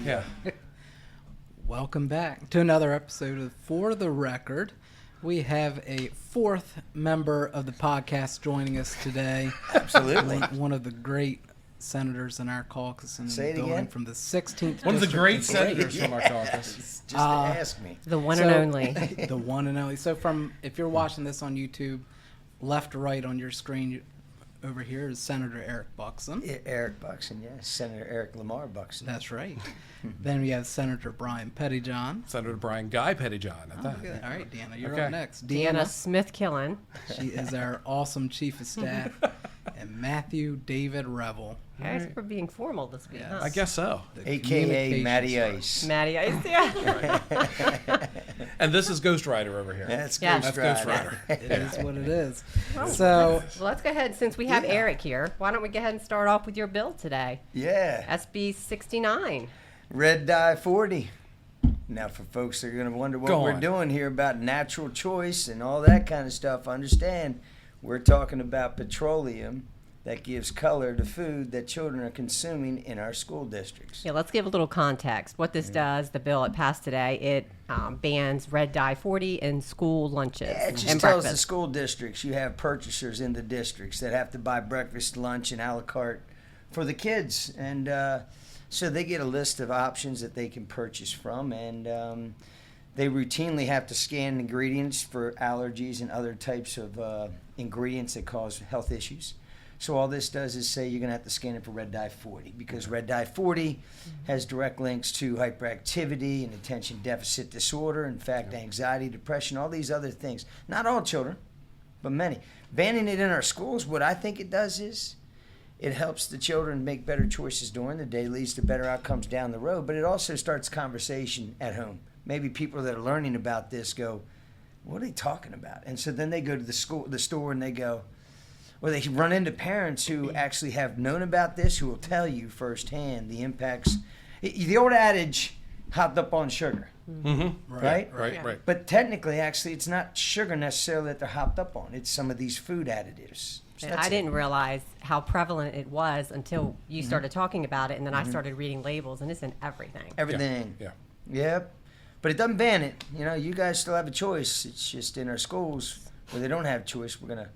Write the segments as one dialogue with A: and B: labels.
A: Yeah.
B: Welcome back to another episode of For the Record. We have a fourth member of the podcast joining us today.
C: Absolutely.
B: One of the great senators in our caucus and
C: Say it
B: going
C: again.
B: from the 16th
A: One of the
B: district
A: great
B: of
A: senators from our caucus.
C: Just to ask me.
D: The one and only.
B: The one and only. So if you're watching this on YouTube, left to right on your screen over here is Senator Eric Buckson.
C: Eric Buckson, yes. Senator Eric Lamar Buckson.
B: That's right. Then we have Senator Brian Pettyjohn.
A: Senator Brian Guy Pettyjohn at that.
B: All right, Deanna, you're
A: Okay.
B: up next.
D: Deanna Smith-Killen.
B: She is our awesome chief of staff. And Matthew David Revel.
D: Thanks for being formal this week, huh?
A: I guess so.
B: the
C: A.K.A.
B: communications
C: Matty
B: person.
C: Ice.
D: Matty Ice, yeah.
A: And this is Ghost Rider over here.
C: That's
D: Yeah.
C: Ghost
A: That's
C: Rider.
A: Ghost Rider.
B: It is what it is. So,
D: Well, let's go ahead, since we have
C: Yeah.
D: Eric here, why don't we go ahead and start off with your bill today?
C: Yeah.
D: SB 69.
C: Red dye 40. Now, for folks that are going to wonder what
A: Go
C: we're
A: on.
C: doing here about natural choice and all that kind of stuff, understand we're talking about petroleum that gives color to food that children are consuming in our school districts.
D: Yeah, let's give a little context. What this does, the bill it passed today, it bans red dye 40 in school lunches
C: Yeah, it just
D: and
C: tells the
D: breakfast.
C: school districts you have purchasers in the districts that have to buy breakfast, lunch, and a la carte for the kids. And so they get a list of options that they can purchase from. And they routinely have to scan ingredients for allergies and other types of ingredients that cause health issues. So all this does is say you're going to have to scan it for red dye 40 because red dye 40 has direct links to hyperactivity and attention deficit disorder, in fact, anxiety, depression, all these other things. Not all children, but many. Banning it in our schools, what I think it does is it helps the children make better choices during the day, leads to better outcomes down the road, but it also starts conversation at home. Maybe people that are learning about this go, what are they talking about? And so then they go to the store and they go, or they run into parents who actually have known about this, who will tell you firsthand the impacts. The old adage, hopped up on sugar,
A: Mm-hmm.
C: right?
A: Right,
D: Yeah.
A: right.
C: But technically, actually, it's not sugar necessarily that they're hopped up on. It's some of these food additives. So
D: And
C: that's
D: I
C: it.
D: didn't realize how prevalent it was until you started talking about it, and then I started reading labels, and it's in everything.
C: Everything.
A: Yeah.
C: Yep. But it doesn't ban it. You know, you guys still have a choice. It's just in our schools where they don't have a choice, we're going to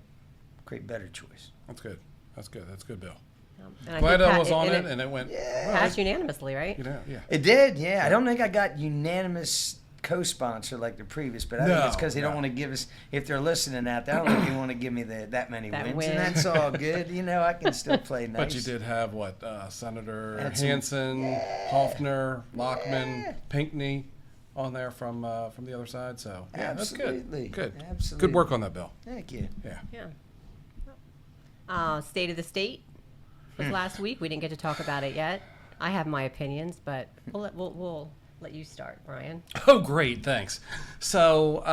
C: create better choice.
A: That's good. That's good. That's good, Bill.
D: And I
A: Glad
D: think
A: I was on
D: and
A: it, and it went.
D: passed unanimously, right?
A: You know, yeah.
C: It did, yeah. I don't think I got unanimous co-sponsor like the previous, but I think it's because they don't
A: No.
C: want to give us, if they're listening out there, I don't think they want to give me that many
D: That
C: wins.
D: win.
C: And that's all good. You know, I can still play nice.
A: But you did have what? Senator
C: Had some-
A: Hansen, Hoffner, Lockman, Pinckney on there from the other side. So yeah,
C: Absolutely.
A: that's good. Good.
C: Absolutely.
A: Good work on that bill.
C: Thank you.
A: Yeah.
D: Yeah. State of the State was last week. We didn't get to talk about it yet. I have my opinions, but we'll let you start, Brian.
A: Oh, great. Thanks. So,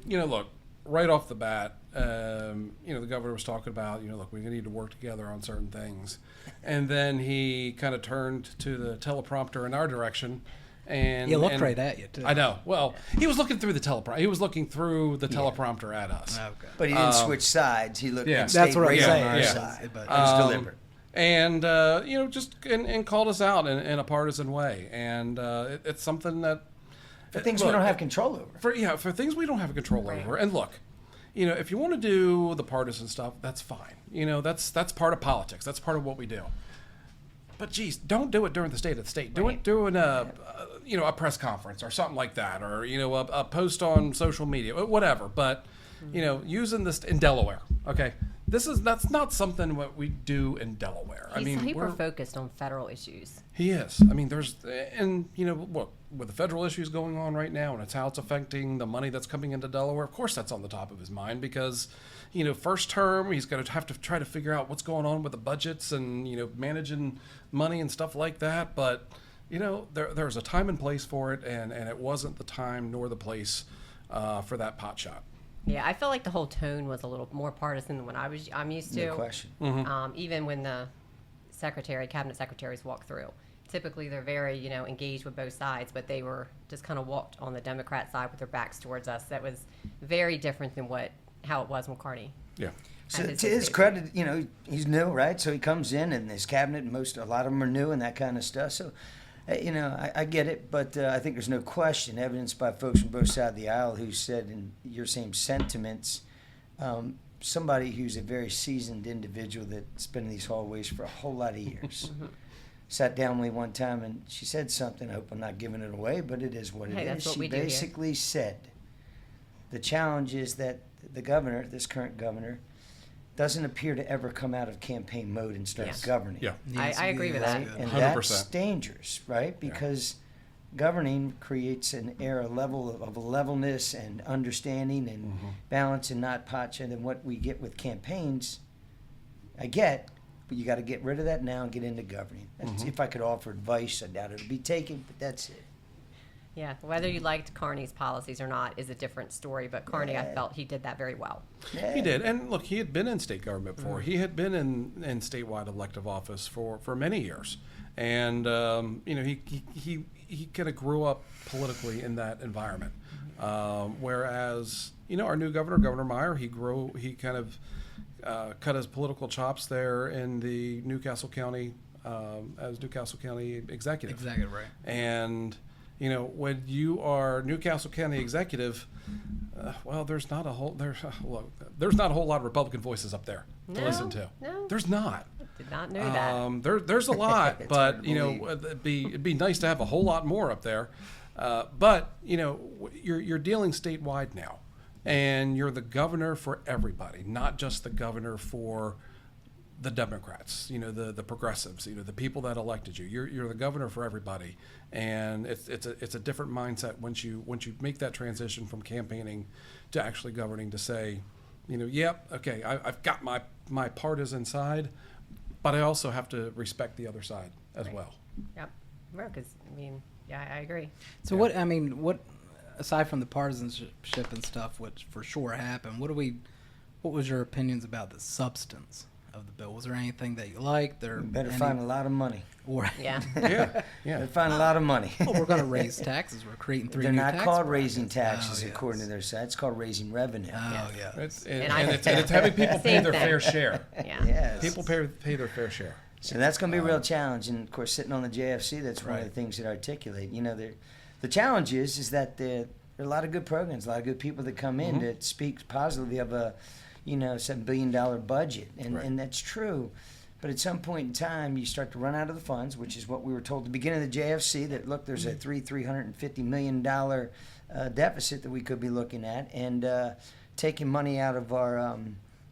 A: look, right off the bat, the governor was talking about, look, we need to work together on certain things. And then he kind of turned to the teleprompter in our direction. And
B: he looked right at you, too.
A: I know. Well, he was looking through the teleprompter. He was looking through the teleprompter at us.
B: Okay.
C: But he didn't switch sides. He looked
A: yeah.
C: at
B: That's
C: state
B: what I'm
C: radio
B: saying.
C: on our
A: Yeah.
C: side.
B: But-
C: It was deliberate.
A: And just and called us out in a partisan way, and it's something that
C: For things we don't have control over.
A: for things we don't have control over. And look, if you want to do the partisan stuff, that's fine. That's part of politics. That's part of what we do. But geez, don't do it during the State of the State. Do
D: Right.
A: it during a press conference or something like that, or a post on social media, whatever. But using this in Delaware, okay. That's not something what we do in Delaware.
D: He's hyper focused on federal issues.
A: He is. I mean, with the federal issues going on right now, and it's how it's affecting the money that's coming into Delaware. Of course, that's on the top of his mind because, first term, he's going to have to try to figure out what's going on with the budgets and managing money and stuff like that. But there's a time and place for it, and it wasn't the time nor the place for that pot shot.
D: Yeah, I felt like the whole tone was a little more partisan than what I'm used to.
C: No question.
D: Even when the cabinet secretaries walk through, typically they're very engaged with both sides, but they were just kind of walked on the Democrat side with their backs towards us. That was very different than how it was when Carney.
A: Yeah.
C: So
D: his
C: to his
D: state.
C: credit, he's new, right? So he comes in, and his cabinet, a lot of them are new and that kind of stuff. So I get it, but I think there's no question, evidenced by folks from both sides of the aisle who said in your same sentiments, somebody who's a very seasoned individual that's been in these hallways for a whole lot of years. Sat down with me one time and she said something. I hope I'm not giving it away, but it is what it
D: Hey,
C: is.
D: that's what
C: She
D: we do here.
C: basically said the challenge is that the governor, this current governor, doesn't appear to ever come out of campaign mode and start
D: Yes.
C: governing.
A: Yeah.
D: I agree with
C: Right?
D: that.
C: And
A: 100%.
C: that's dangerous, right? Because governing creates an air, a level of levelness and understanding and balance, and not potcha than what we get with campaigns. I get, but you got to get rid of that now and get into governing. That's, if I could offer advice, I doubt it'll be taken, but that's it.
D: Yeah, whether you liked Carney's policies or not is a different story, but Carney, I felt he did that very well.
C: Yeah.
A: He did, and look, he had been in state government before. He had been in statewide elective office for many years, and he kind of grew up politically in that environment. Whereas our new governor, Governor Meyer, he kind of cut his political chops there in the Newcastle County as Newcastle County executive.
B: Exactly right.
A: And when you are Newcastle County executive, there's not a whole lot of Republican voices up there to
D: No,
A: listen to.
D: no.
A: There's not.
D: Did not know that.
A: There's a lot,
C: It's
A: but
C: hard to
A: it'd be nice to have a whole lot more up there. But you're dealing statewide now, and you're the governor for everybody, not just the governor for the Democrats, the progressives, the people that elected you. You're the governor for everybody, and it's a different mindset once you make that transition from campaigning to actually governing. To say, yep, okay, I've got my partisan side, but I also have to respect the other side as well.
D: Yep. Well, because, I agree.
B: So what aside from the partisanship and stuff, which for sure happened, what was your opinions about the substance of the bill? Was there anything that you liked?
C: You better find a lot of money.
B: Or
D: Yeah.
A: Yeah.
C: Better find a lot of money.
B: well, we're going to raise taxes. We're creating three
C: They're
B: new
C: not
B: tax
C: called
B: brackets.
C: raising taxes
B: Oh,
C: according to
B: yes.
C: their side. It's called raising revenue.
B: Oh yeah.
A: It's
D: And
A: having people pay
D: Same
A: their
D: thing.
A: fair share.
D: Yeah.
C: Yes.
A: People pay their fair share.
C: So that's going to be a real challenge. And, of course, sitting on the JFC, that's one of
B: Right.
C: the things that articulate. The challenge is that there are a lot of good programs, a lot of good people that come in that speak positively of a, $7 billion budget.
A: Right.
C: And that's true. But at some point in time, you start to run out of the funds, which is what we were told at the beginning of the JFC, that, look, there's a $350 million deficit that we could be looking at. And taking money out of our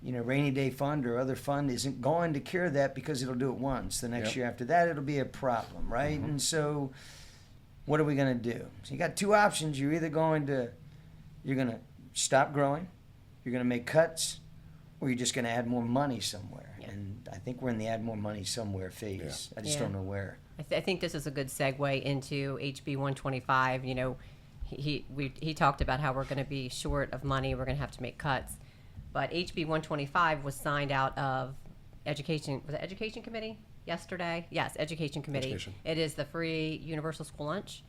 C: rainy day fund or other fund isn't going to cure that, because it'll do it once. The next
A: Yep.
C: year after that, it'll be a problem, right? And so what are we going to do? So you got two options. You're either going to stop growing, you're going to make cuts, or you're just going to add more money somewhere.
D: Yeah.
C: And I think we're in the add more money somewhere phase. I just
D: Yeah.
C: don't know where.
D: I think this is a good segue into HB 125. He talked about how we're going to be short of money. We're going to have to make cuts. But HB 125 was signed out of Education. Was it Education Committee yesterday? Yes, Education Committee.
A: Education.
D: It is the free universal school lunch.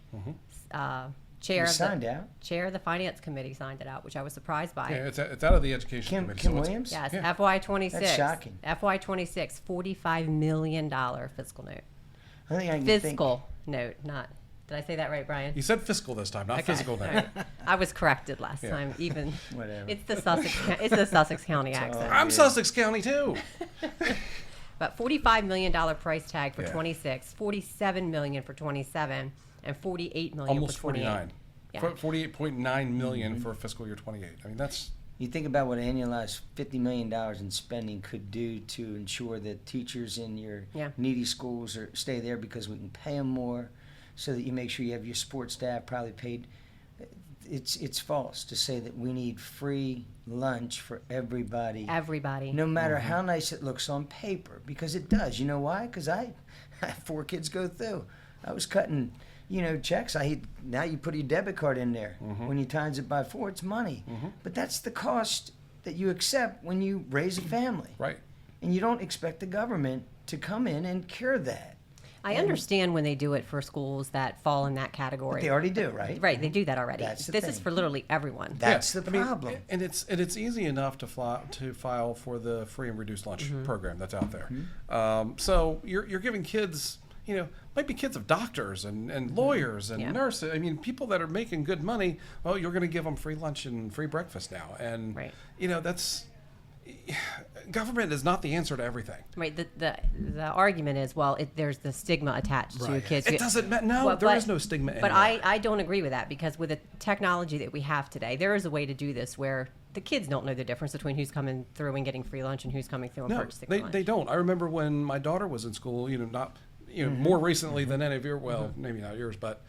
D: Chair
C: You
D: of
C: signed
D: the
C: out.
D: Chair of the Finance Committee signed it out, which I was surprised by.
A: Yeah, it's out of the education
C: Kim
A: committee.
C: Kim
A: so it's-
C: Williams?
D: Yes,
A: Yeah.
D: FY26.
C: That's shocking.
D: FY26, $45 million fiscal note.
C: I think I can think.
D: Fiscal note, not. Did I say that right, Brian?
A: You said fiscal this time, not
D: Okay.
A: physical.
D: All
A: Now.
D: right. I was corrected last
A: Yeah.
D: time. Even
C: Whatever.
D: it's the Sussex County accent.
A: I'm Sussex County too.
D: But $45 million price tag for
A: Yeah.
D: 26, $47 million for 27, and $48 million
A: Almost
D: for 28.
A: 49.
D: Yeah.
A: 48.9 million for fiscal year 28. I mean, that's
C: You think about what annualized $50 million in spending could do to ensure that teachers in your
D: Yeah.
C: needy schools stay there, because we can pay them more, so that you make sure you have your support staff probably paid. It's false to say that we need free lunch for everybody,
D: Everybody.
C: no matter how nice it looks on paper, because it does. You know why? Because I have 4 kids go through. I was cutting checks. Now you put your debit card in there. When you times it by 4, it's money. But that's the cost that you accept when you raise a family.
A: right.
C: And you don't expect the government to come in and cure that.
D: I understand when they do it for schools that fall in that
C: But
D: category.
C: they already do, right?
D: Right, they do that already.
C: That's the
D: This is
C: thing.
D: for literally everyone.
C: That's
A: Yeah,
C: the
A: I mean,
C: problem.
A: and it's easy enough to file for the free and reduced lunch program that's out there. So you're giving kids might be kids of doctors and lawyers and
D: Yeah.
A: nurses. I mean, people that are making good money. Well, you're going to give them free lunch and free breakfast now, and
D: Right.
A: That's government is not the answer to everything.
D: Right. The argument is, well, there's the stigma attached to
B: Right.
D: kids.
A: It doesn't matter. No,
D: Well,
A: there is no stigma
D: But
A: anymore.
D: I don't agree with that, because with the technology that we have today, there is a way to do this where the kids don't know the difference between who's coming through and getting free lunch and who's coming through and
A: No,
D: purchasing lunch.
A: they don't. I remember when my daughter was in school, not, more recently than any of your, well, maybe not yours, but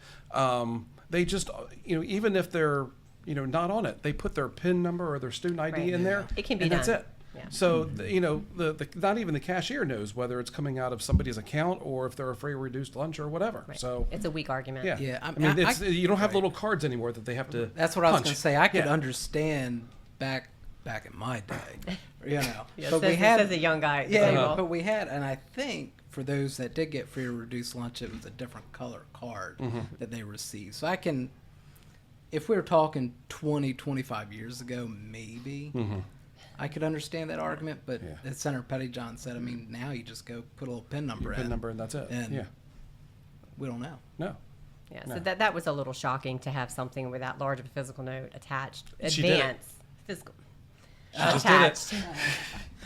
A: they just, even if they're, not on it, they put their PIN number or their student ID
D: Right.
A: in there.
D: It can be
A: and that's
D: done.
A: it.
D: Yeah.
A: So, the not even the cashier knows whether it's coming out of somebody's account or if they're a free or reduced lunch or whatever.
D: Right.
A: So,
D: It's a weak argument.
A: yeah.
B: Yeah,
A: I
B: I-
A: mean,
B: I-
A: it's, you don't have
B: right.
A: little cards anymore that they have to
B: That's what I was
A: punch.
B: going to say. I could
A: Yeah.
B: understand back in my day,
D: Yeah,
B: but we
D: says,
B: had
D: says a young guy. at the
B: yeah,
D: table.
B: but we had, and I think for those that did get free or reduced lunch, it was a different color card that they received. So I can, if we were talking 20, 25 years ago, maybe I could understand that argument. But
A: Yeah.
B: as Senator Pettyjohn said, I mean, now you just go put a little PIN number in,
A: PIN number and that's it.
B: and
A: Yeah.
B: we don't know.
A: No.
D: Yeah,
A: No.
D: so that was a little shocking to have something with that large of a physical note attached.
A: She did it.
D: Advanced physical.
A: just did it.
D: Attached.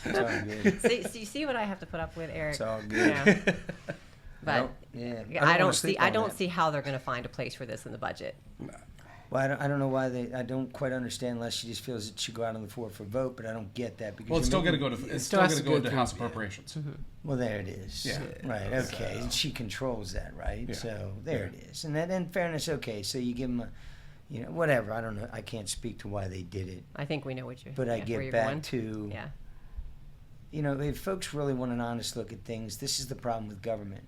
C: It's all good.
D: See, you see what I have to put up with, Eric?
C: It's all good.
D: Yeah. But
C: Yeah,
D: I
C: wanna
D: don't
C: sleep
D: see. I
C: on
D: don't
C: that.
D: see how they're going to find a place for this in the budget.
C: Well, I don't know why I don't quite understand unless she just feels it should go out on the floor for vote, but I don't get that because
A: Well, it's still
C: you're
A: going to
C: making-
A: go to it's
B: still
A: still
B: has
A: going to
B: to
A: go
B: go
A: into
B: through-
A: House
B: yeah.
A: Appropriations.
C: Well, there it is.
A: Yeah.
C: Right. Okay. And she controls that, right?
A: Yeah.
C: So there it is. And that, in fairness, okay. So you give them a, whatever. I don't know. I can't speak to why they did it,
D: I think we know what you.
C: but I
D: where
C: get
D: you're
C: back
D: going.
C: to,
D: Yeah.
C: if folks really want an honest look at things, this is the problem with government.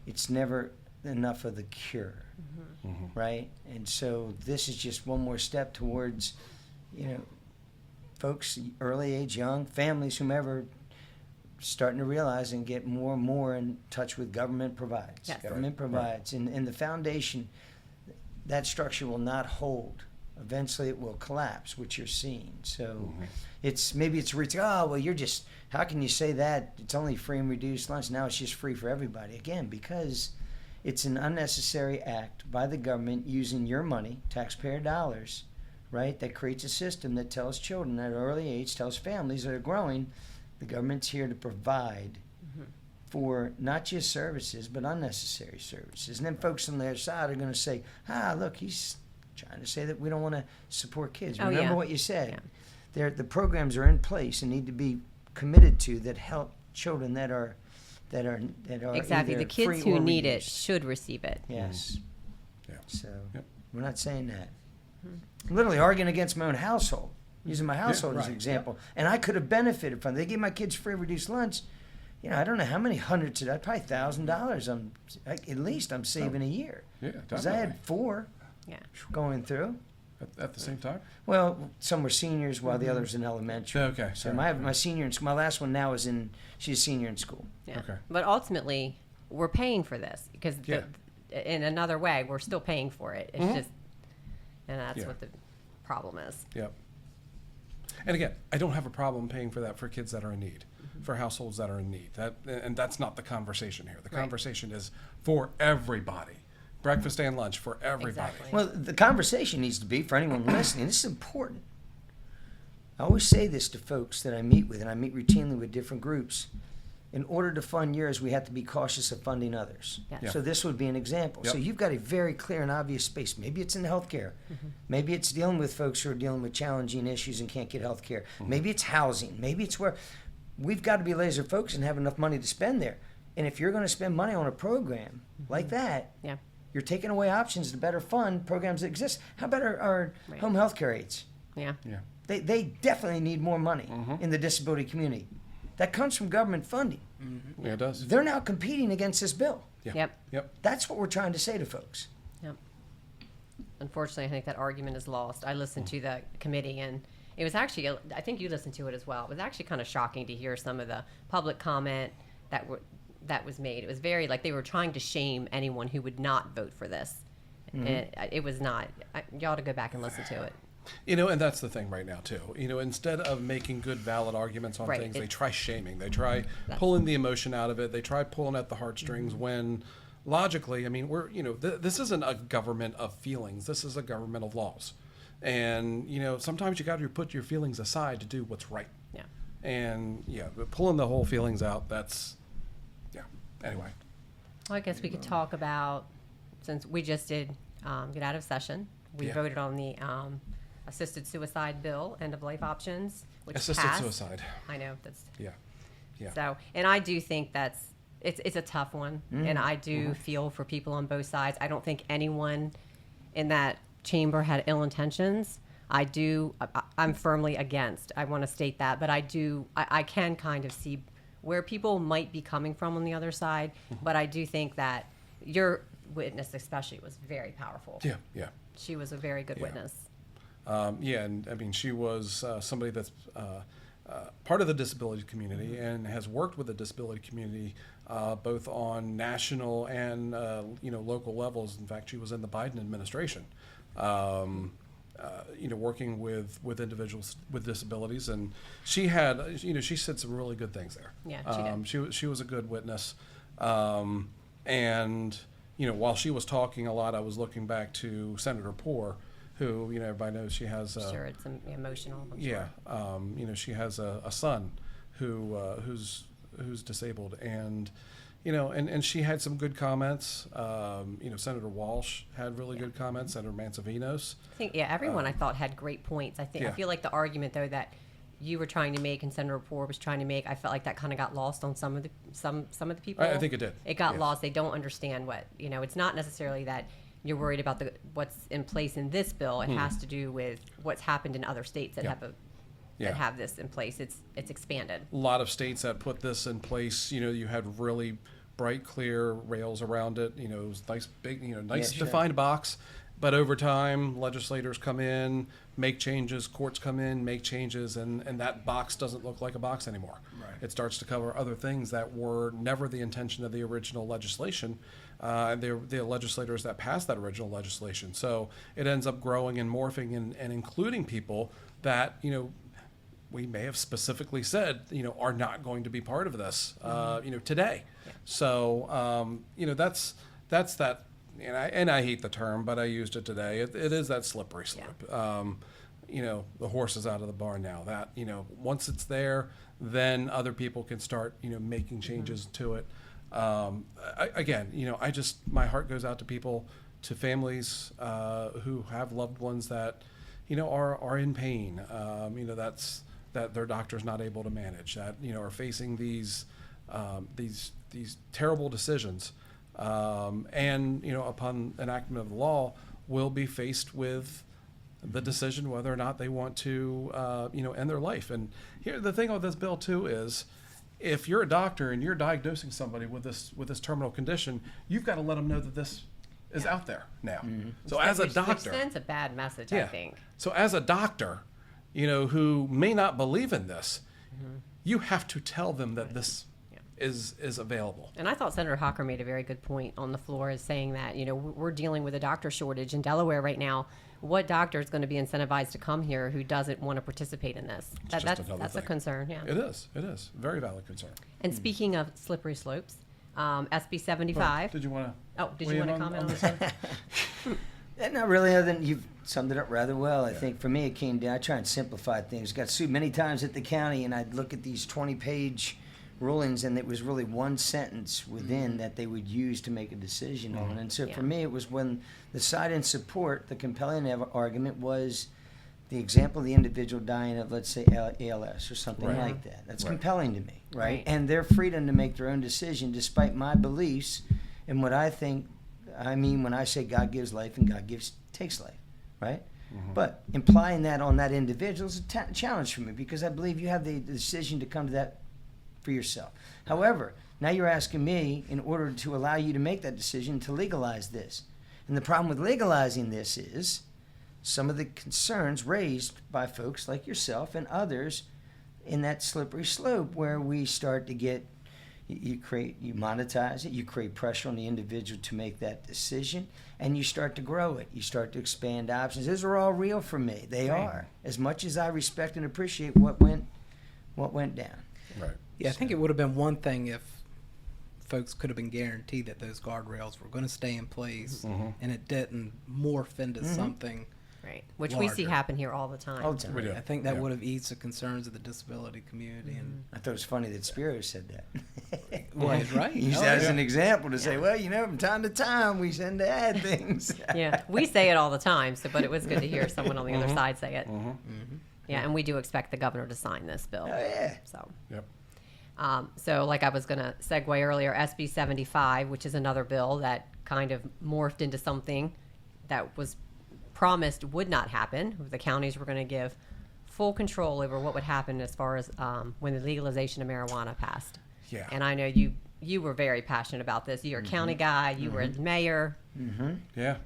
C: It's never enough of the cure, right? And so this is just one more step towards, folks, early age, young, families, whomever, starting to realize and get more and more in touch with government provides.
D: Yes.
C: Government provides. And the foundation, that structure will not hold. Eventually it will collapse, which you're seeing. So maybe it's how can you say that? It's only free and reduced lunch. Now it's just free for everybody. Again, because it's an unnecessary act by the government using your money, taxpayer dollars, right? That creates a system that tells children at an early age, tells families that are growing, the government's here to provide for not just services, but unnecessary services. And then folks on the other side are going to say, look, he's trying to say that we don't want to support kids.
D: Oh,
C: Remember
D: yeah.
C: what you said.
D: Yeah.
C: The programs are in place and need to be committed to that help children that are
D: Exactly.
C: either
D: The kids
C: free
D: who
C: or
D: need it
C: reduced.
D: should receive it.
C: Yes.
A: Yeah.
C: So
A: Yep.
C: we're not saying that. I'm literally arguing against my own household, using my household as an
A: right.
C: example. And I could have benefited from it. They gave my kids free reduced lunch. I don't know how many hundreds of that, probably $1,000 at least I'm saving a year.
A: Yeah,
C: Because I
A: definitely.
C: had 4
D: Yeah.
C: going through.
A: At the same time.
C: Well, some were seniors while the others in elementary.
A: Okay.
C: So
A: all
C: my
A: right.
C: my senior in school, my last one now is she's a senior in school.
D: Yeah.
A: Okay.
D: But ultimately, we're paying for this because
A: Yeah.
D: in another way, we're still paying for it. It's just, and that's
A: Yeah.
D: what the problem is.
A: Yep. And again, I don't have a problem paying for that for kids that are in need, for households that are in need. And that's not the conversation here. The
D: Right.
A: conversation is for everybody. Breakfast and lunch for everybody.
D: Exactly.
C: Well, the conversation needs to be for anyone listening. This is important. I always say this to folks that I meet with, and I meet routinely with different groups. In order to fund yours, we have to be cautious of funding others.
D: Yes.
A: Yeah.
C: So this would be an example. So
A: Yep.
C: you've got a very clear and obvious space. Maybe it's in healthcare. Maybe it's dealing with folks who are dealing with challenging issues and can't get health care. Maybe it's housing. Maybe it's where we've got to be laser focused and have enough money to spend there. And if you're going to spend money on a program like that,
D: Yeah.
C: you're taking away options to better fund programs that exist. How about our
D: Right.
C: home health care aides?
D: Yeah.
A: Yeah.
C: They definitely need more money in the disability community. That comes from government funding.
A: Yeah, it does.
C: They're now competing against this bill.
A: Yeah.
D: Yep.
A: Yep.
C: That's what we're trying to say to folks.
D: Yep. Unfortunately, I think that argument is lost. I listened to the committee, and it was actually, I think you listened to it as well. It was actually kind of shocking to hear some of the public comment that was made. It was very like they were trying to shame anyone who would not vote for this. And it was not. You ought to go back and listen to it.
A: And that's the thing right now too. Instead of making good, valid arguments on
D: Right.
A: things, they try shaming. They try pulling the emotion out of it. They try pulling at the heartstrings when logically, we're, this isn't a government of feelings. This is a government of laws. And, sometimes you got to put your feelings aside to do what's right.
D: Yeah.
A: And but pulling the whole feelings out, anyway.
D: Well, I guess we could talk about, since we just did get out of session, we
A: Yeah.
D: voted on the assisted suicide bill, end of life options, which
A: Assisted
D: passed.
A: suicide.
D: I know that's
A: Yeah. Yeah.
D: so, and I do think it's a tough one, and I do feel for people on both sides. I don't think anyone in that chamber had ill intentions. I'm firmly against. I want to state that, but I can kind of see where people might be coming from on the other side. But I do think that your witness, especially, was very powerful.
A: Yeah. Yeah.
D: She was a very good
A: Yeah.
D: witness.
A: And she was somebody that's part of the disability community and has worked with the disability community both on national and local levels. In fact, she was in the Biden administration, working with individuals with disabilities, and she had she said some really good things there.
D: Yeah, she did.
A: She was a good witness, and while she was talking a lot, I was looking back to Senator Poore, who everybody knows she has.
D: Sure, it's emotional. I'm
A: Yeah,
D: sure.
A: she has a son who's disabled, and and she had some good comments. Senator Walsh had really good comments. Senator Manzavinos.
D: I think everyone I thought had great points. I
A: Yeah.
D: feel like the argument though that you were trying to make and Senator Poore was trying to make, I felt like that kind of got lost on some of the people.
A: I think it did.
D: It got
A: Yes.
D: lost. They don't understand what it's not necessarily that you're worried about what's in place in this bill. It has to do with what's happened in other states that
A: Yeah.
D: that have this in place. It's expanded.
A: A lot of states that put this in place, you had really bright, clear rails around it. It was nice, big, nice
C: Yeah, sure.
A: defined box. But over time, legislators come in, make changes, courts come in, make changes, and that box doesn't look like a box anymore.
C: Right.
A: It starts to cover other things that were never the intention of the original legislation. The legislators that passed that original legislation. So it ends up growing and morphing and including people that, we may have specifically said, are not going to be part of this, today.
D: Yeah.
A: So, that's that. And I hate the term, but I used it today. It is that slippery slope. The horse is out of the barn now. That once it's there, then other people can start making changes to it. My heart goes out to people, to families who have loved ones that are in pain. That their doctor's not able to manage. That are facing these terrible decisions. And upon enactment of the law, will be faced with the decision whether or not they want to, end their life. And here, the thing with this bill too is, if you're a doctor and you're diagnosing somebody with this terminal condition, you've got to let them know that this is out there now. So as a
D: Which
A: doctor,
D: sends a bad message, I think.
A: So as a doctor, who may not believe in this, you have to tell them that this is available.
D: And I thought Senator Hocker made a very good point on the floor, is saying that we're dealing with a doctor shortage in Delaware right now. What doctor is going to be incentivized to come here who doesn't want to participate in this?
A: Just
D: That's
A: another
D: a
A: thing.
D: concern. Yeah.
A: It is very valid concern.
D: And speaking of slippery slopes, SB 75.
A: Did you want to?
D: Oh, did you want to comment on this one?
C: Not really, other than you've summed it up rather well. I think for me it came down, I try and simplify things. Got sued many times at the county, and I'd look at these 20-page rulings, and it was really one sentence within that they would use to make a decision on. And so for me, it was when the side in support, the compelling argument was the example of the individual dying of, let's say, ALS or something
A: Right.
C: like that. That's
A: Right.
C: compelling to me, right?
D: Right.
C: And their freedom to make their own decision despite my beliefs and what I think. I mean, when I say God gives life and God takes life, right? But implying that on that individual is a challenge for me, because I believe you have the decision to come to that for yourself. However, now you're asking me, in order to allow you to make that decision, to legalize this. And the problem with legalizing this is some of the concerns raised by folks like yourself and others in that slippery slope, where we start to get You monetize it, you create pressure on the individual to make that decision, and you start to grow it. You start to expand options. Those are all real for me. They are. As much as I respect and appreciate what went down.
A: Right.
B: Yeah, I think it would have been one thing if folks could have been guaranteed that those guardrails were going to stay in place and it didn't morph into something.
D: Right, which we see
B: larger.
D: happen here all the time.
C: All the time.
A: We do.
B: I think that
A: Yeah.
B: would have eased the concerns of the disability community. And
C: I thought it was funny that Spiro said that.
B: well, he's right.
C: Use
B: Oh,
C: that as
B: yeah.
C: an example to say, well, from time to time we tend to add things.
D: Yeah, we say it all the time. So, but it was good to hear someone on the other side say it. Yeah, and we do expect the governor to sign this bill.
C: Oh, yeah.
D: So.
A: Yep.
D: So like I was going to segue earlier, SB 75, which is another bill that kind of morphed into something that was promised would not happen. The counties were going to give full control over what would happen as far as when the legalization of marijuana passed.
A: Yeah.
D: And I know you were very passionate about this. You're a county guy. You were the mayor.
A: Yeah.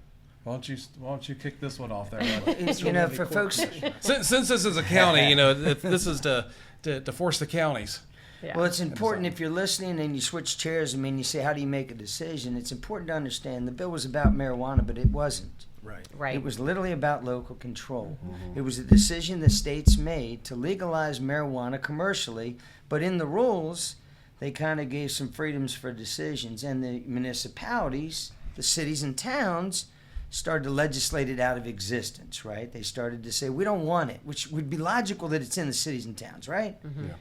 A: Why don't you kick this one off there? Bud?
C: For folks,
A: since this is a county, this is to force the counties.
D: Yeah.
C: well, it's important if you're listening and you switch chairs. I mean, you say, how do you make a decision? It's important to understand the bill was about marijuana, but it wasn't.
B: Right.
D: Right.
C: It was literally about local control. It was a decision the states made to legalize marijuana commercially, but in the rules, they kind of gave some freedoms for decisions, and the municipalities, the cities and towns, started to legislate it out of existence, right? They started to say, we don't want it, which would be logical that it's in the cities and towns, right?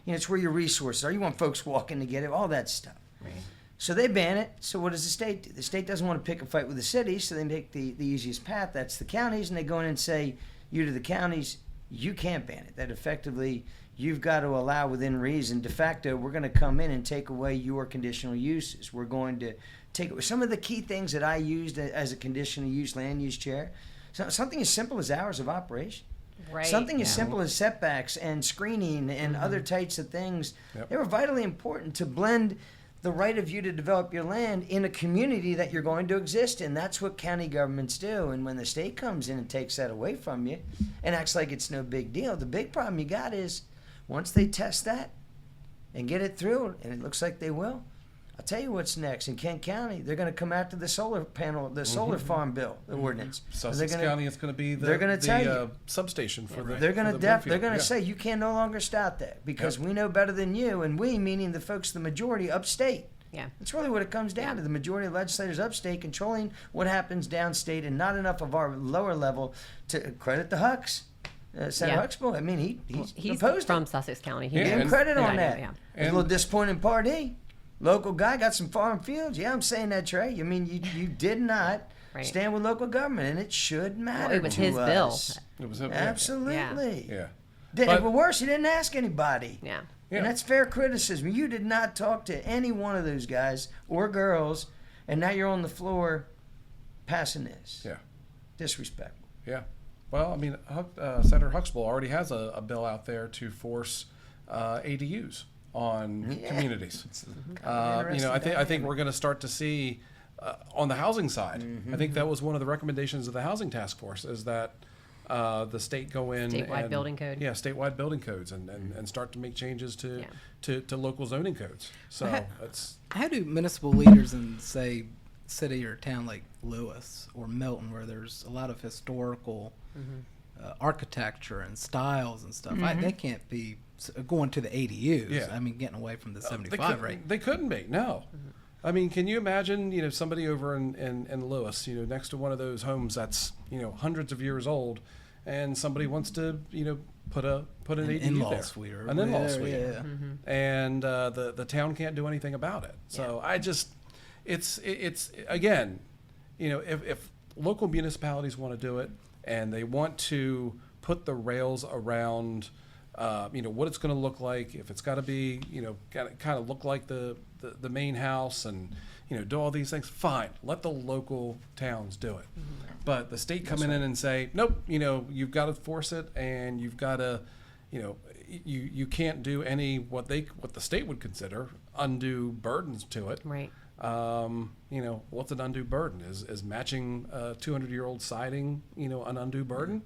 A: Yeah.
C: It's where your resources are. You want folks walking to get it, all that stuff.
D: Right.
C: So they ban it. So what does the state do? The state doesn't want to pick a fight with the cities, so they take the easiest path. That's the counties, and they go in and say, you to the counties, you can't ban it. That effectively, you've got to allow within reason. De facto, we're going to come in and take away your conditional uses. We're going to take away some of the key things that I used as a conditional use land use chair. So something as simple as hours of operation.
D: Right.
C: Something as simple as setbacks and screening and other types of things.
A: Yep.
C: They were vitally important to blend the right of you to develop your land in a community that you're going to exist in. That's what county governments do. And when the state comes in and takes that away from you and acts like it's no big deal, the big problem you got is once they test that and get it through, and it looks like they will, I'll tell you what's next. In Kent County, they're going to come after the solar panel, the solar farm bill, the ordinance.
A: Sussex County, it's going to be
C: they're gonna tell you.
A: Substation for the.
C: They're going
A: for
C: to
A: the
C: they're going to
A: Bloomfield.
C: say you can no longer stop that because
A: Yep.
C: we know better than you, and we meaning the folks, the majority upstate.
D: Yeah.
C: That's really what it comes down to. The majority of legislators upstate controlling what happens downstate, and not enough of our lower level to credit the Hucks. Senator
D: Yeah.
C: Huxtable, I mean, he's opposed
D: from
C: it.
D: Sussex County.
A: Yeah,
C: Give him
A: and-
C: credit
D: Yeah,
C: on
D: I know,
C: that.
D: yeah.
C: It's a little disappointing part D. Local guy got some farm fields. Yeah, I'm saying that, Trey. I mean, you did not
D: Right.
C: stand with local government, and it should matter
D: Well, it was
C: to
D: his
C: us.
D: bill.
A: It was a,
C: Absolutely.
A: Yeah.
C: But worse, he didn't ask anybody.
D: Yeah.
A: Yeah.
C: And that's fair criticism. You did not talk to any one of those guys or girls, and now you're on the floor passing this.
A: Yeah.
C: Disrespectful.
A: Yeah. Well, I mean, Senator Huxtable already has a bill out there to force ADUs on communities. I think we're going to start to see on the housing side. I think that was one of the recommendations of the housing task force is that the state go in
D: Statewide
A: and,
D: building code.
A: Yeah, statewide building codes and start to make changes to,
D: Yeah.
A: to local zoning codes. So it's
B: How do municipal leaders in, say, city or town like Lewis or Milton, where there's a lot of historical architecture and styles and stuff, they can't be going to the ADUs.
A: Yeah.
B: I mean, getting away from the
A: They
B: 75
A: couldn't-
B: rate.
A: They couldn't be. No. I mean, can you imagine, somebody over in Lewis, next to one of those homes that's, hundreds of years old, and somebody wants to, put an ADU
B: in-law
A: there,
B: suite or
A: an in-law
B: whatever,
A: suite,
B: yeah.
A: and the town can't do anything about it. So I just, it's again, if local municipalities want to do it and they want to put the rails around. What it's going to look like, if it's got to be, kind of look like the main house and, do all these things, fine. Let the local towns do it. But the state come in and say, nope, you've got to force it and you've got to, you can't do any what the state would consider undue burdens to it.
D: Right.
A: What's an undue burden? Is matching 200-year-old siding, an undue burden?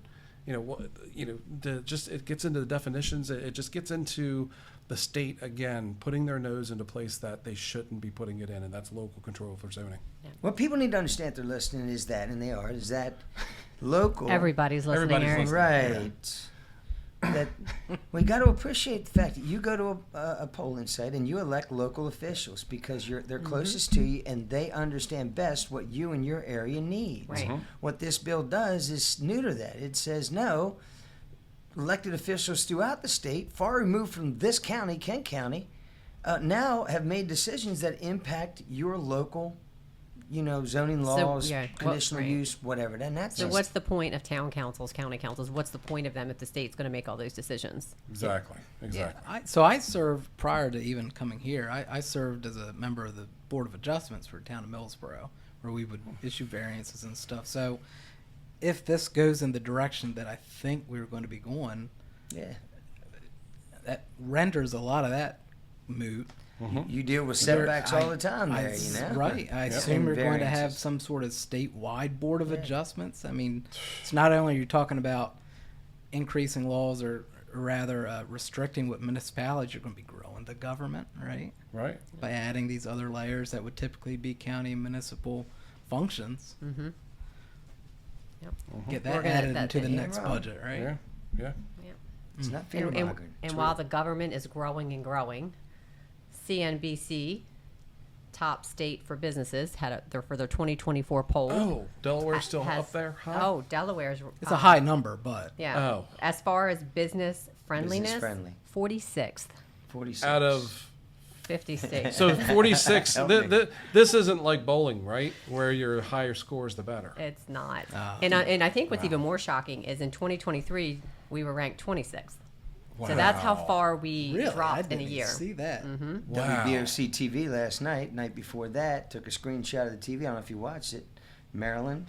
A: It gets into the definitions. It just gets into the state, again, putting their nose into a place that they shouldn't be putting it in, and that's local control for zoning.
C: What people need to understand if they're listening is that, and they are, is that local.
D: Everybody's listening,
A: Everybody's
D: Eric.
A: listening.
C: Right. That we got to appreciate the fact that you go to a polling site and you elect local officials because they're closest to you and they understand best what you and your area needs.
D: Right.
C: What this bill does is neuter that. It says no. Elected officials throughout the state, far removed from this county, Kent County, now have made decisions that impact your local, zoning laws, conditional use, whatever. And that's
D: So what's the point of town councils, county councils? What's the point of them if the state's going to make all those decisions?
A: Exactly.
B: Yeah, I served prior to even coming here. I served as a member of the Board of Adjustments for the town of Millsboro, where we would issue variances and stuff. So if this goes in the direction that I think we were going to be going, that renders a lot of that moot.
C: You deal with setbacks all the time there,
B: Right. I assume you're going to have some sort of statewide Board of Adjustments. I mean, it's not only you're talking about increasing laws or rather restricting what municipalities, you're going to be growing the government, right?
A: Right.
B: By adding these other layers that would typically be county and municipal functions.
D: Mm-hmm. Yep.
B: Get that added into the next budget, right?
A: Yeah. Yeah.
C: It's not fear-mongering.
D: And while the government is growing and growing, CNBC, top state for businesses, for their 2024 poll.
A: Oh, Delaware's still up there? Huh?
D: Oh, Delaware's.
B: It's a high number, but
D: Yeah.
A: Oh.
D: As far as business friendliness,
C: Business-friendly.
D: 46th.
C: 46.
A: Out of
D: 50 states.
A: so 46.
C: Help me.
A: This isn't like bowling, right? Where your higher scores, the better.
D: It's not.
B: Oh.
D: And I think what's even more shocking is in 2023, we were ranked 26th.
A: Wow.
D: So that's how far we
B: really, I
D: dropped in
B: didn't
D: a year.
B: see that.
A: Wow.
C: WBOC TV last night before that, took a screenshot of the TV. I don't know if you watched it. Maryland,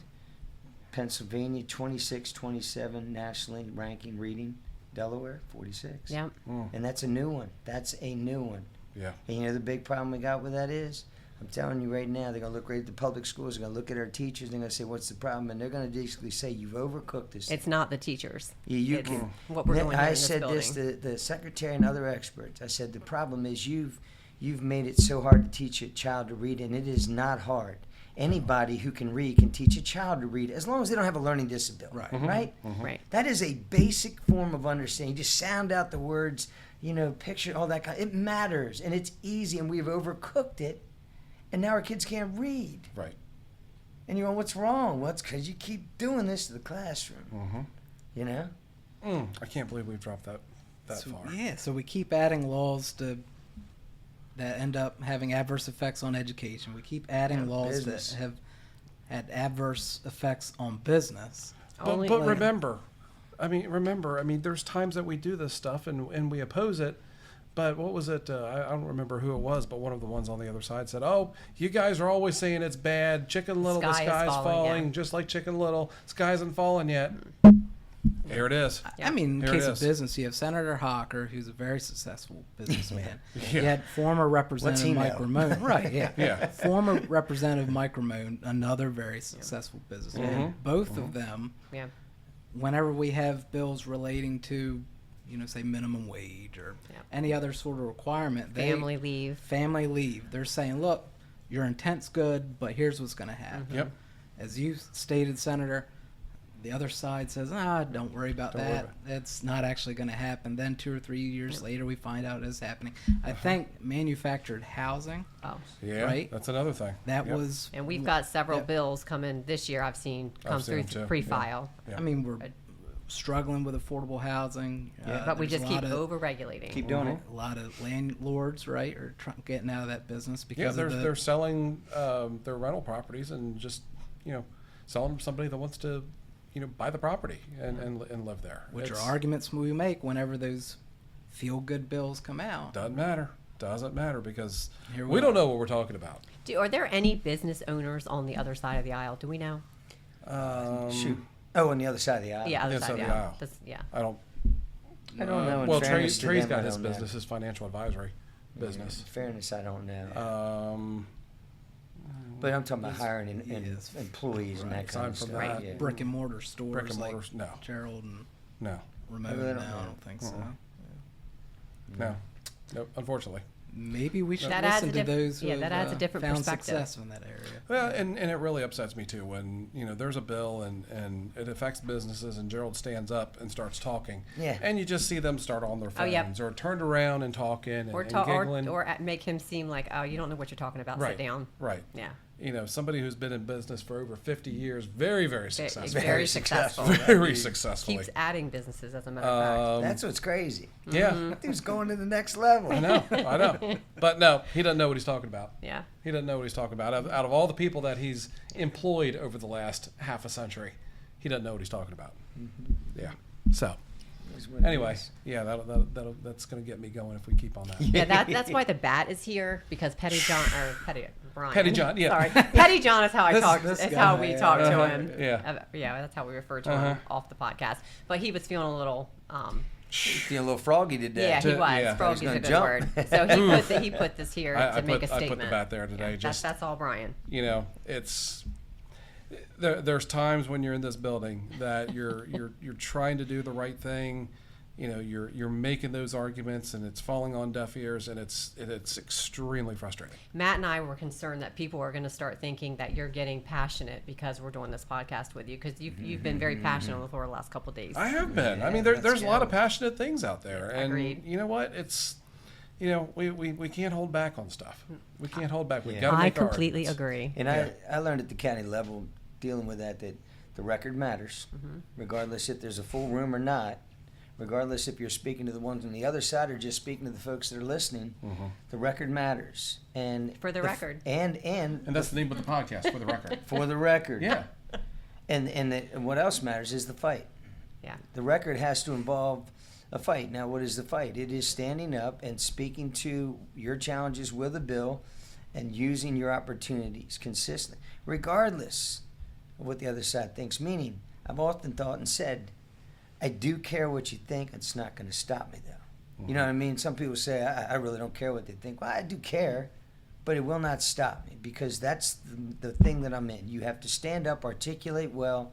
C: Pennsylvania, 26, 27 nationally ranking reading. Delaware, 46.
D: Yeah.
C: And that's a new one. That's a new one.
A: Yeah.
C: And you know the big problem we got with that is? I'm telling you right now, they're going to look right at the public schools, they're going to look at our teachers, they're going to say, what's the problem? And they're going to basically say, you've overcooked this.
D: It's not the teachers.
C: You
D: It's
C: can.
D: what we're doing here in
C: I
D: this
C: said
D: building.
C: this to the secretary and other experts. I said, the problem is you've made it so hard to teach a child to read, and it is not hard. Anybody who can read can teach a child to read, as long as they don't have a learning disability.
B: Right.
C: Right?
D: Right.
C: That is a basic form of understanding. You just sound out the words, picture, all that kind. It matters, and it's easy, and we've overcooked it, and now our kids can't read.
A: Right.
C: And you're going, what's wrong? Well, it's because you keep doing this to the classroom.
A: I can't believe we've dropped that
B: So,
A: far.
B: yeah, so we keep adding laws that end up having adverse effects on education. We keep adding laws
C: business.
B: that have had adverse effects on business.
A: But remember, there's times that we do this stuff and we oppose it. But what was it? I don't remember who it was, but one of the ones on the other side said, "Oh, you guys are always saying it's bad. Chicken Little, the sky's falling,
D: yeah.
A: just like Chicken Little. Sky hasn't fallen yet." Here it is.
B: I mean, in
A: Here
B: case
A: it
B: of
A: is.
B: business, you have Senator Hawker, who's a very successful businessman.
A: Yeah.
B: You had former
C: What's he
B: Representative Mike
C: know?
B: Ramone. Right, yeah.
A: Yeah.
B: Former Representative Mike Ramone, another very successful businessman.
A: Mm-hmm.
B: Both of them,
D: Yeah.
B: whenever we have bills relating to, say minimum wage or
D: Yeah.
B: any other sort of requirement,
D: Family leave.
B: family leave, they're saying, look, your intent's good, but here's what's going to happen.
A: Yep.
B: As you stated, Senator, the other side says, don't worry about
A: Don't worry
B: that.
A: about
B: That's not actually going to happen. Then 2 or 3 years later, we find out it is happening. I think manufactured housing,
D: Oh.
A: Yeah.
B: Right?
A: That's another thing.
B: that
A: Yep.
B: was,
D: And we've got several
B: Yep.
D: bills coming this year I've seen come
A: I've seen
D: through
A: them too,
D: pre-file.
A: Yeah.
B: I mean, we're struggling with affordable housing.
D: But we
B: there's
D: just
B: a
D: keep
B: lot of,
D: over-regulating.
C: Keep doing it.
B: a lot of landlords, right, are getting out of that business
A: Yeah,
B: because of
A: they're selling their rental properties and just selling them to somebody that wants to buy the property and live there.
B: which are
A: It's-
B: arguments we make whenever those feel-good bills come out.
A: Doesn't matter because
B: Here
A: we
B: we
A: don't
B: are.
A: know what we're talking about.
D: Are there any business owners on the other side of the aisle? Do we know?
C: Shoot. Oh, on the other side of the aisle.
D: Yeah, other
A: Yes,
D: side of
A: on
D: the
A: the
D: aisle.
A: aisle.
D: Yeah.
A: I don't.
C: I don't know. In
A: Well,
C: fairness to
A: Trey's
C: them,
A: got
C: I
A: his
C: don't know.
A: business, his financial advisory business.
C: In fairness, I don't know. But I'm talking about hiring
B: Yes.
C: employees and that
A: Right.
C: kind of
A: Aside from
C: stuff.
A: that,
C: Yeah.
B: Brick and mortar stores,
A: Brick and
B: like
A: mortars, no.
B: Gerald and
A: No,
B: Ramon.
C: They
B: No,
C: don't
B: I
C: know.
B: don't think so.
A: no. Nope, unfortunately.
B: Maybe we should
D: That adds
B: listen
D: a
B: to
D: diff-
B: those who
D: yeah, that adds a
B: have
D: different
B: found
D: perspective.
B: success in that area.
A: Well, and it really upsets me too when, there's a bill and it affects businesses and Gerald stands up and starts talking.
C: Yeah.
A: And you just see them start on their
D: Oh,
A: phones
D: yep.
A: or turned around and talking and,
D: Or,
A: and
D: ta-
A: giggling.
D: or make him seem like, oh, you don't know what you're talking about.
A: right.
D: Sit down.
A: Right.
D: Yeah.
A: Somebody who's been in business for over 50 years, very, very successful.
D: Very successful.
A: Very successfully.
D: Keeps adding businesses, as a matter of fact.
C: That's what's crazy.
A: Yeah.
C: That thing's going to the next level.
A: I know. But no, he doesn't know what he's talking about.
D: Yeah.
A: He doesn't know what he's talking about. Out of all the people that he's employed over the last half a century, he doesn't know what he's talking about. Yeah. So,
C: Is what it
A: anyway,
C: is.
A: yeah, that's going to get me going if we keep on that.
D: Yeah, that's why the bat is here, because Brian.
A: Pettyjohn, yeah.
D: Sorry, Pettyjohn is how I talk.
B: this
D: That's
B: guy,
D: how we talk to him.
A: Yeah.
D: Yeah, that's how we refer to him off the podcast. But he was feeling a little.
C: Feeling a little froggy today.
D: Yeah, he was.
A: Yeah.
D: Froggy's
C: He's
D: a
C: gonna
D: good
C: jump.
D: word. So he put this here
A: I
D: to make a
A: put
D: statement.
A: the bat there today.
D: Yeah,
A: just
D: that's all Brian.
A: It's there's times when you're in this building that you're trying to do the right thing. You're making those arguments and it's falling on deaf ears and it's extremely frustrating.
D: Matt and I were concerned that people are going to start thinking that you're getting passionate because we're doing this podcast with you, because you've been very passionate on the floor the last couple of days.
A: I have been. I mean,
C: let's
A: there's a lot of
C: go.
A: passionate things out there, and
D: Agreed.
A: you know what? It's we can't hold back on stuff. We can't hold back. We
C: Yeah.
A: got to
D: I
A: make our
D: completely
A: arguments.
D: agree.
C: And
A: Yeah.
C: I learned at the county level, dealing with that the record matters,
D: Mm-hmm.
C: regardless if there's a full room or not. Regardless if you're speaking to the ones on the other side or just speaking to the folks that are listening, the record matters. And
D: For the record.
C: And
A: And that's the name of the podcast, for the record.
C: for the record.
A: Yeah.
C: And what else matters is the fight.
D: Yeah.
C: The record has to involve a fight. Now, what is the fight? It is standing up and speaking to your challenges with a bill and using your opportunities consistently, regardless of what the other side thinks. Meaning, I've often thought and said, I do care what you think. It's not going to stop me, though. You know what I mean? Some people say, I really don't care what they think. Well, I do care, but it will not stop me, because that's the thing that I'm in. You have to stand up, articulate well,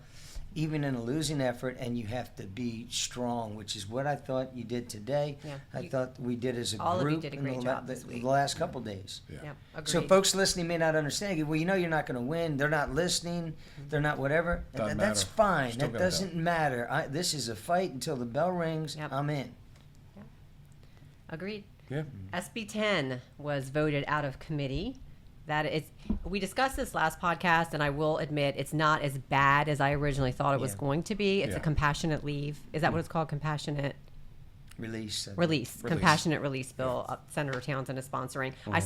C: even in a losing effort, and you have to be strong, which is what I thought you did today.
D: Yeah,
C: I thought we did as a
D: all of you
C: group
D: did a
C: in
D: great
C: the,
D: job this
C: the
D: week.
C: last couple days.
A: Yeah.
D: Yep. Agreed.
C: So folks listening may not understand. Well, you're not going to win. They're not listening. They're not whatever.
A: Doesn't
C: That's
A: matter.
C: fine.
A: Still
C: That
A: gotta go.
C: doesn't matter. This is a fight until the bell rings.
D: Yep.
C: I'm in.
D: Agreed.
A: Yeah.
D: SB 10 was voted out of committee. We discussed this last podcast, and I will admit it's not as bad as I originally thought it was
C: Yeah.
D: going to be. It's
A: Yeah.
D: a compassionate leave. Is that what it's called? Compassionate
C: Release.
D: release. Compassionate release bill. Senator Townsend is sponsoring. I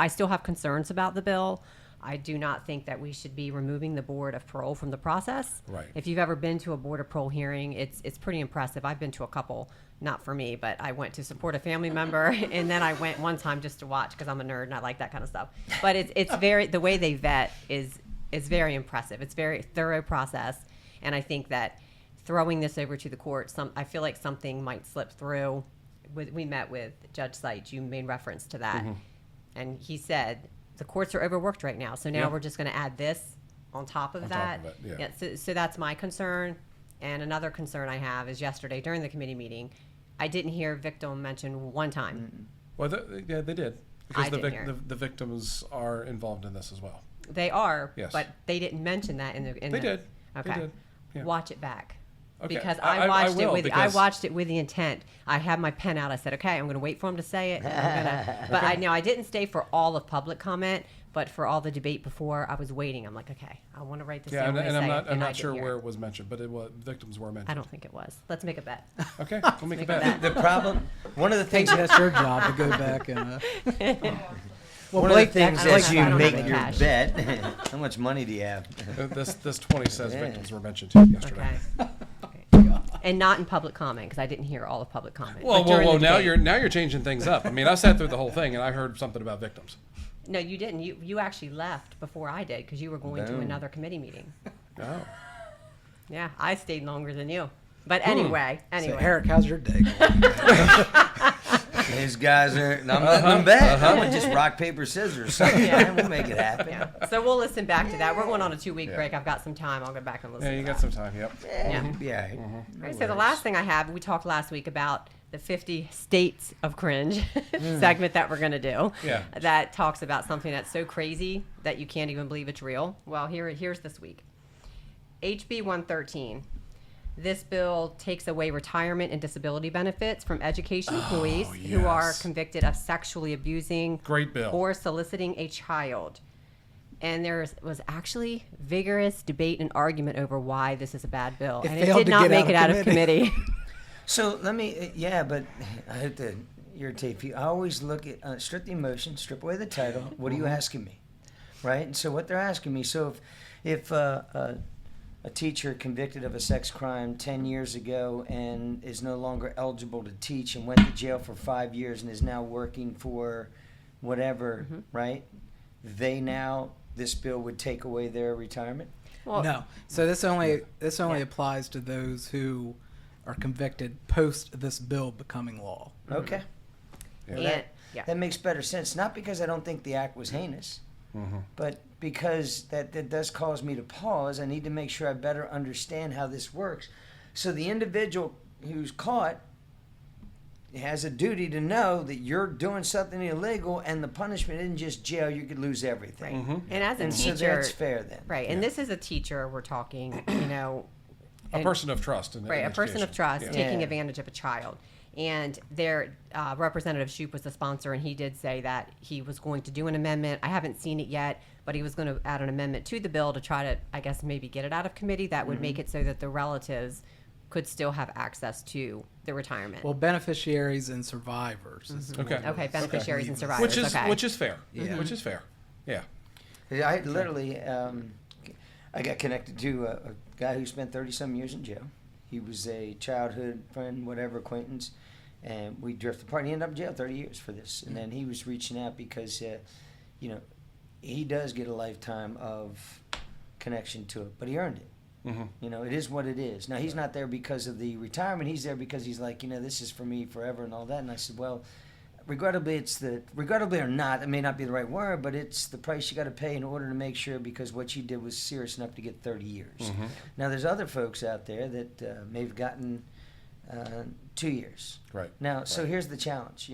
D: still have concerns about the bill. I do not think that we should be removing the board of parole from the process.
A: Right.
D: If you've ever been to a board of parole hearing, it's pretty impressive. I've been to a couple, not for me, but I went to support a family member, and then I went one time just to watch because I'm a nerd and I like that kind of stuff. But it's very, the way they vet is very impressive. It's very thorough process, and I think that throwing this over to the court, I feel like something might slip through. We met with Judge Seitz. You made reference to that, and he said the courts are overworked right now, so now
A: Yeah.
D: we're just going to add this on top of
A: On
D: that.
A: top of it,
D: So that's my concern. And another concern I have is yesterday during the committee meeting, I didn't hear victim mentioned one time.
A: Well, they did, because
D: I didn't hear it.
A: the victims are involved in this as well.
D: They are,
A: Yes.
D: but they didn't mention that in the.
A: They did.
D: Okay.
A: They did. Yeah.
D: Watch it back.
A: Okay.
D: Because
A: I
D: I watched
A: will,
D: I
A: because-
D: watched it with the intent. I had my pen out. I said, okay, I'm going to wait for him to say it. But I didn't stay for all of public comment, but for all the debate before, I was waiting. I'm like, okay, I want to write this
A: Yeah,
D: down.
A: and,
D: when
A: and
D: they
A: I'm
D: say
A: not.
D: it,
A: I'm
D: and I
A: not sure
D: didn't hear
A: where
D: it.
A: it was mentioned, but victims were mentioned.
D: I don't think it was. Let's make a bet.
A: Okay, we'll make a
D: make a
A: bet.
D: bet.
C: The problem, one of the things
B: Maybe that's your job to go back and.
C: one of the
B: Blake,
C: things
D: I don't
C: as
D: have-
C: you
D: I don't
C: make
D: have the
C: your
D: cash.
C: bet, how much money do you have?
A: This 20 says
C: Yeah.
A: victims were mentioned too yesterday.
D: Okay. And not in public comment, because I didn't hear all of public comment.
A: Whoa,
D: But during
A: whoa!
D: the
A: Now
D: debate.
A: you're changing things up. I mean, I sat through the whole thing and I heard something about victims.
D: No, you didn't. You actually left before I did because you were going to
C: Boom.
D: another committee meeting.
A: Oh.
D: Yeah, I stayed longer than you. But anyway.
B: So, Eric, how's your day going?
C: These guys are. I'm letting them bet. I'm gonna just rock paper scissors. So,
D: Yeah.
C: we'll make it happen.
D: Yeah. So we'll listen back to that. We're going on a 2-week
A: Yeah.
D: break. I've got some time. I'll go back and listen
A: Yeah, you
D: to
A: got
D: that.
A: some time. Yep.
C: Yeah,
D: Yeah.
C: you'll be all right.
D: All right, so the last thing I have, we talked last week about the 50 states of cringe segment that we're going to do.
A: Yeah.
D: That talks about something that's so crazy that you can't even believe it's real. Well, here's this week. HB 113. This bill takes away retirement and disability benefits from education employees who are
A: yes.
D: convicted of sexually abusing
A: Great bill.
D: or soliciting a child. And there was actually vigorous debate and argument over why this is a bad bill. And it
B: failed
D: did
B: to
D: not
B: get
D: make
B: out
D: it
B: of
D: out of committee.
C: So let me, but I hate to irritate you. I always look at strip the emotion, strip away the title. What are you asking me, right? And so what they're asking me. So if a teacher convicted of a sex crime 10 years ago and is no longer eligible to teach and went to jail for 5 years and is now working for whatever, right? This bill would take away their retirement.
D: Well,
B: No. So this only applies to those who are convicted post this bill becoming law.
C: Okay.
A: Yeah.
D: and, yeah.
C: That makes better sense. Not because I don't think the act was heinous, but because that does cause me to pause. I need to make sure I better understand how this works. So the individual who's caught has a duty to know that you're doing something illegal, and the punishment isn't just jail. You could lose everything.
D: And as a
C: And
D: teacher,
C: so that's fair then.
D: right? And this is a teacher we're talking,
A: A person of trust. In
D: right, a person of
A: education.
D: trust
A: Yeah.
D: taking
C: Yeah.
D: advantage of a child. And their Representative Shoup was the sponsor, and he did say that he was going to do an amendment. I haven't seen it yet, but he was going to add an amendment to the bill to try to, I guess, maybe get it out of committee. That would make it so that the relatives could still have access to the retirement.
B: Well, beneficiaries and survivors. is
A: Okay.
B: what
D: Okay,
B: was-
D: beneficiaries and survivors.
A: Which is
D: okay.
A: which is fair.
B: Yeah.
A: Which is fair. Yeah.
C: I literally, I got connected to a guy who spent 30-some years in jail. He was a childhood friend, whatever, acquaintance, and we drifted apart. He ended up in jail 30 years for this. And then he was reaching out because, he does get a lifetime of connection to it, but he earned it. It is what it is. Now, he's not there because of the retirement. He's there because he's like, this is for me forever and all that. And I said, well, regrettably or not, it may not be the right word, but it's the price you got to pay in order to make sure, because what you did was serious enough to get 30 years. Now, there's other folks out there that may have gotten 2 years.
A: Right.
C: Now, so here's the challenge.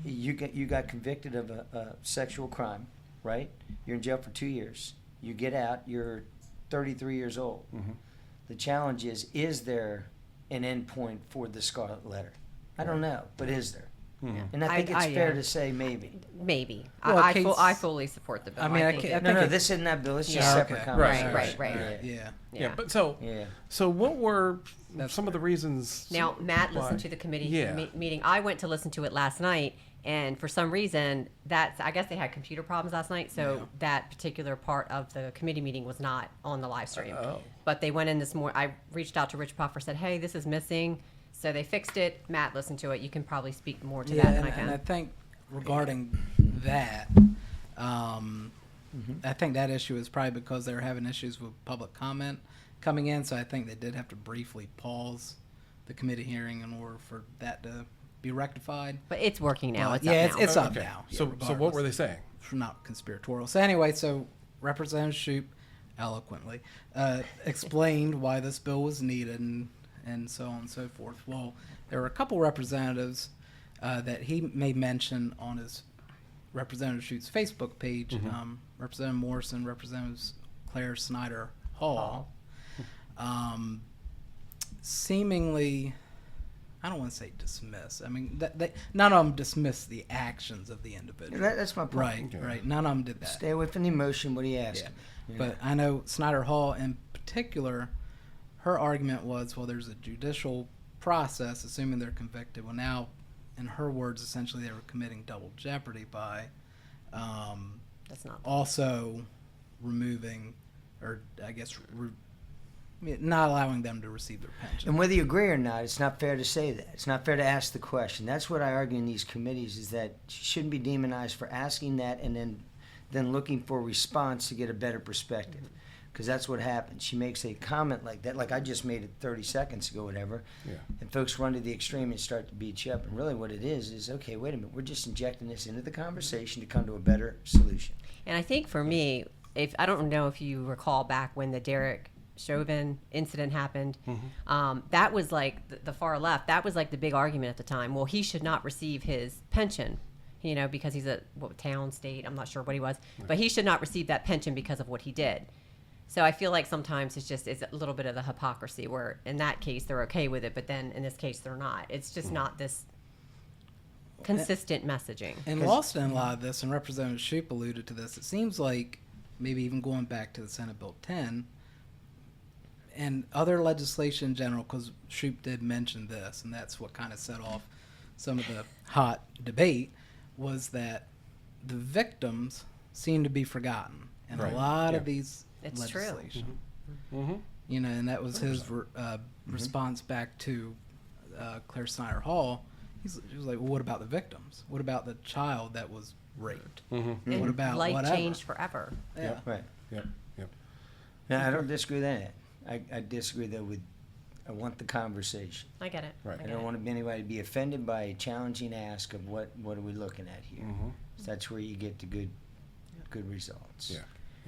C: You got convicted of a sexual crime, right? You're in jail for 2 years. You get out. You're 33 years old. The challenge is there an end point for the scarlet letter? I don't know, but is there? And I think it's fair to say maybe.
D: Maybe.
B: Well,
D: I fully support the bill.
B: I mean, I
D: think
B: can't-
C: No,
B: think
C: this isn't that bill. It's just
B: Yeah,
C: separate
B: okay.
C: conversation.
D: Right.
B: Yeah.
A: Yeah. But so
C: Yeah.
A: so what were
B: That's
A: some of the reasons?
D: Now, Matt
A: why?
D: listened to the committee
A: Yeah.
D: meeting. I went to listen to it last night, and for some reason, I guess they had computer problems last night, so that particular part of the committee meeting was not on the live stream. But they went in this morning. I reached out to Rich Puffer, said, hey, this is missing. So they fixed it. Matt listened to it. You can probably speak more to that than I can.
B: And I think regarding that, I think that issue is probably because they were having issues with public comment coming in. So I think they did have to briefly pause the committee hearing in order for that to be rectified.
D: But it's working now.
B: But
D: It's up now.
B: it's up
A: Okay.
B: now.
A: So
B: yeah,
A: so what were they saying?
B: not conspiratorial. So anyway, so Representative Shoup eloquently explained why this bill was needed and so on and so forth. Well, there were a couple representatives that he made mention on his Representative Shoup's Facebook page. Representative Morrison, Representative Claire Snyder Hall. Seemingly, I don't want to say dismiss. I mean, none of them dismissed the actions of the individual.
C: That's my point.
B: Right,
A: Okay.
B: right. None of them did that.
C: Stay away from the emotion. What are you asking?
B: But I know Snyder Hall in particular, her argument was, well, there's a judicial process, assuming they're convicted. Well, now, in her words, essentially they were committing double jeopardy by
D: That's not.
B: also removing, or I guess not allowing them to receive their pension.
C: And whether you agree or not, it's not fair to say that. It's not fair to ask the question. That's what I argue in these committees, is that she shouldn't be demonized for asking that and then looking for a response to get a better perspective. Because that's what happens. She makes a comment like that, like I just made it 30 seconds ago, whatever.
A: Yeah.
C: And folks run to the extreme and start to beat you up. And really what it is, okay, wait a minute, we're just injecting this into the conversation to come to a better solution.
D: And I think for me, I don't know if you recall back when the Derek Chauvin incident happened, that was like the far left. That was like the big argument at the time. Well, he should not receive his pension, because he's a town, state, I'm not sure what he was, but he should not receive that pension because of what he did. So I feel like sometimes it's a little bit of the hypocrisy where in that case they're okay with it, but then in this case they're not. It's just not this consistent messaging.
B: And lost in a lot of this, and Representative Shoup alluded to this, it seems like maybe even going back to the Senate Bill 10 and other legislation in general, because Shoup did mention this, and that's what kind of set off some of the hot debate, was that the victims seem to be forgotten in a lot of these
D: It's true.
B: legislation.
A: Mm-hmm.
B: And that was his response back to Claire Snyder Hall. He was like, well, what about the victims? What about the child that was raped?
A: Mm-hmm.
D: And
B: What about
D: life
B: whatever?
D: changed forever.
B: Yeah.
C: Right.
A: Yep. Yep.
C: No, I don't disagree with that. I disagree though with. I want the conversation.
D: I get it.
A: Right.
C: I don't want anybody to be offended by a challenging ask of what are we looking at here. So that's where you get the good results.
A: Yeah.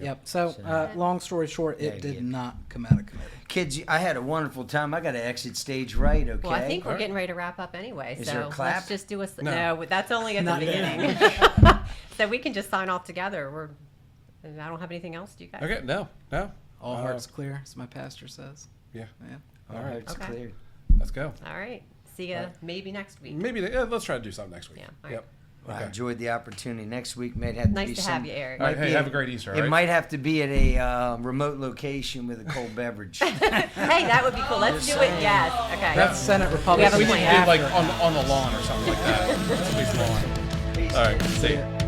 B: Yep. So,
C: So-
B: long story short,
C: Yeah,
B: it did
C: yeah.
B: not come out of committee.
C: Kids, I had a wonderful time. I got to exit stage right. Okay.
D: Well, I think we're
A: Alright.
D: getting ready to wrap up anyway.
C: Is
D: so
C: there a clap?
D: let's just do a.
A: No.
D: No, that's only at the
B: Not
D: beginning. So we can just sign off together. I don't have anything else. Do you guys?
A: Okay. No.
B: All hearts clear, as my pastor says.
A: Yeah.
B: Yeah.
C: All
A: All right.
C: right, it's
D: Okay.
C: clear.
A: Let's go.
D: All right. See ya maybe next week.
A: Maybe let's try to do something next week.
D: Yeah, all right.
A: Yep.
C: Well, I
A: Okay.
C: enjoed the opportunity. Next week might have to be
D: Nice to
C: some,
D: have you, Eric.
A: All right.
C: might
A: Hey,
C: be
A: have a great Easter.
C: It
A: all right?
C: might have to be at a remote location with a cold beverage.
D: Hey, that would be cool. Let's do it. Yes. Okay.
B: That's Senate
D: We
B: Republican.
D: have a
A: We need to
D: plan.
A: do like on the lawn or something like that. Somebody's lawn. All right. See ya.